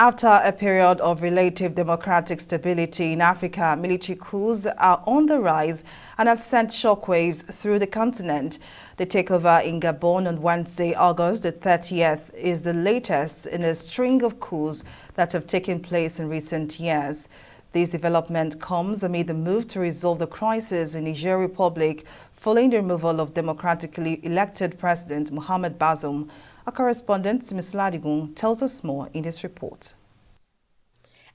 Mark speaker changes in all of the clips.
Speaker 1: After a period of relative democratic stability in Africa, military coups are on the rise and have sent shockwaves through the continent. The takeover in Gabon on Wednesday, August the 30th, is the latest in a string of coups that have taken place in recent years. This development comes amid the move to resolve the crisis in Niger Republic following the removal of democratically elected President Mohamed Bazoum. Our correspondent, Ms. Ladigun, tells us more in this report.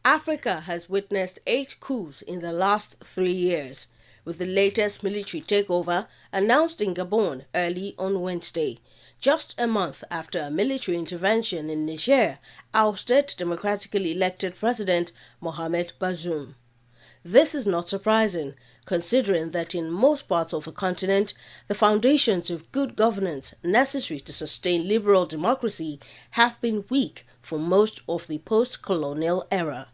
Speaker 2: Africa has witnessed 8 coups in the last 3 years, with the latest military takeover announced in Gabon early on Wednesday, just a month after a military intervention in Niger ousted democratically elected President Mohamed Bazoum. This is not surprising, considering that in most parts of the continent, the foundations of good governance necessary to sustain liberal democracy have been weak for most of the post-colonial era.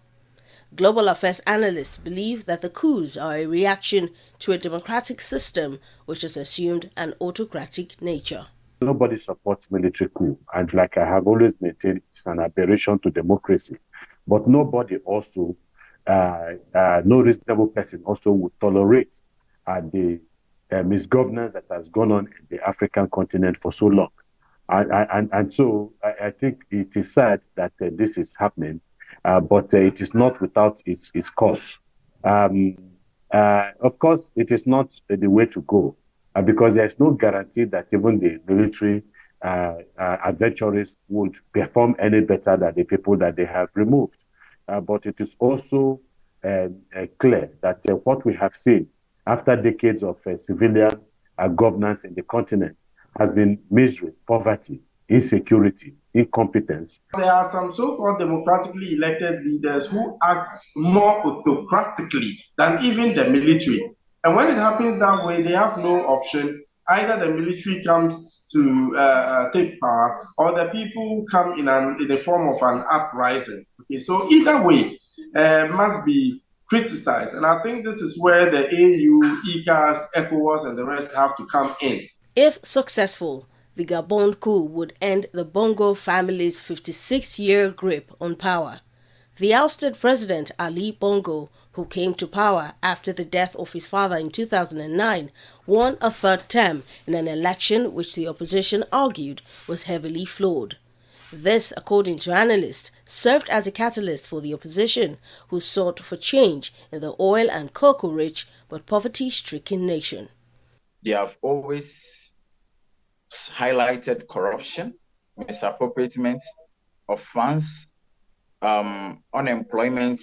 Speaker 2: Global affairs analysts believe that the coups are a reaction to a democratic system which has assumed an autocratic nature.
Speaker 3: Nobody supports military coup, and like I have always maintained, it's an aberration to democracy. But nobody also no reasonable person also would tolerate the misgovernance that has gone on in the African continent for so long. And so I think it is sad that this is happening, but it is not without its cause. Of course, it is not the way to go, because there is no guarantee that even the military adventurers would perform any better than the people that they have removed. But it is also clear that what we have seen after decades of civilian governance in the continent has been misery, poverty, insecurity, incompetence.
Speaker 4: There are some so-called democratically elected leaders who act more autocratically than even the military. And when it happens that way, they have no option. Either the military comes to take power, or the people come in the form of an uprising. Okay, so either way must be criticized. And I think this is where the AU, ECAS, ECOWAS, and the rest have to come in.
Speaker 2: If successful, the Gabon coup would end the Bongo family's 56-year grip on power. The ousted President Ali Bongo, who came to power after the death of his father in 2009, won a third term in an election which the opposition argued was heavily flawed. This, according to analysts, served as a catalyst for the opposition, who sought for change in the oil and cocoa-rich but poverty-stricken nation.
Speaker 5: They have always highlighted corruption, misappropriation of funds, unemployment,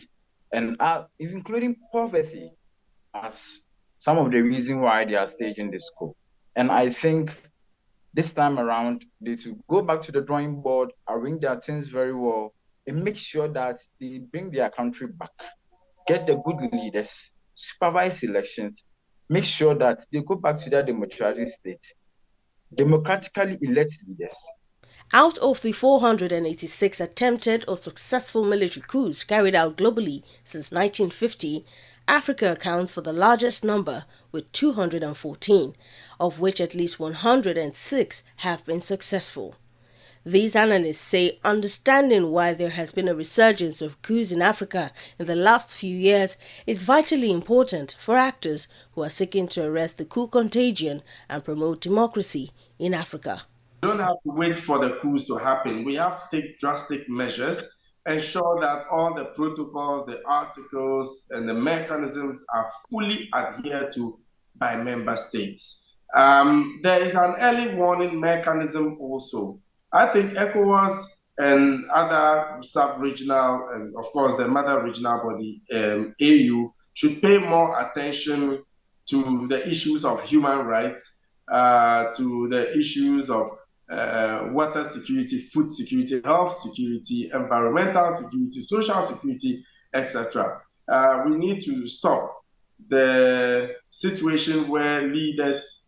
Speaker 5: and including poverty as some of the reasons why they are staging this coup. And I think this time around, they should go back to the drawing board, arrange their things very well, and make sure that they bring their country back, get the good leaders, supervise elections, make sure that they go back to their democratic state, democratically elect leaders.
Speaker 2: Out of the 486 attempted or successful military coups carried out globally since 1950, Africa accounts for the largest number with 214, of which at least 106 have been successful. These analysts say understanding why there has been a resurgence of coups in Africa in the last few years is vitally important for actors who are seeking to arrest the coup contagion and promote democracy in Africa.
Speaker 4: We don't have to wait for the coups to happen. We have to take drastic measures, ensure that all the protocols, the articles, and the mechanisms are fully adhered to by member states. There is an early warning mechanism also. I think ECOWAS and other sub-regional, and of course the mother regional body, AU, should pay more attention to the issues of human rights, to the issues of water security, food security, health security, environmental security, social security, etc. We need to stop the situation where leaders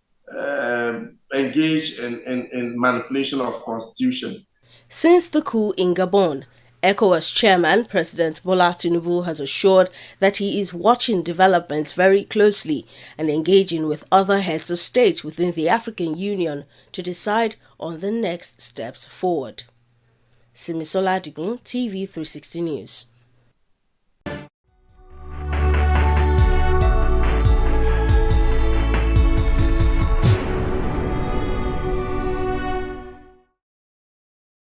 Speaker 4: engage in manipulation of constitutions.
Speaker 2: Since the coup in Gabon, ECOWAS chairman President Bola Tinubu has assured that he is watching developments very closely and engaging with other heads of state within the African Union to decide on the next steps forward. Simisola Digun, TV 360 News.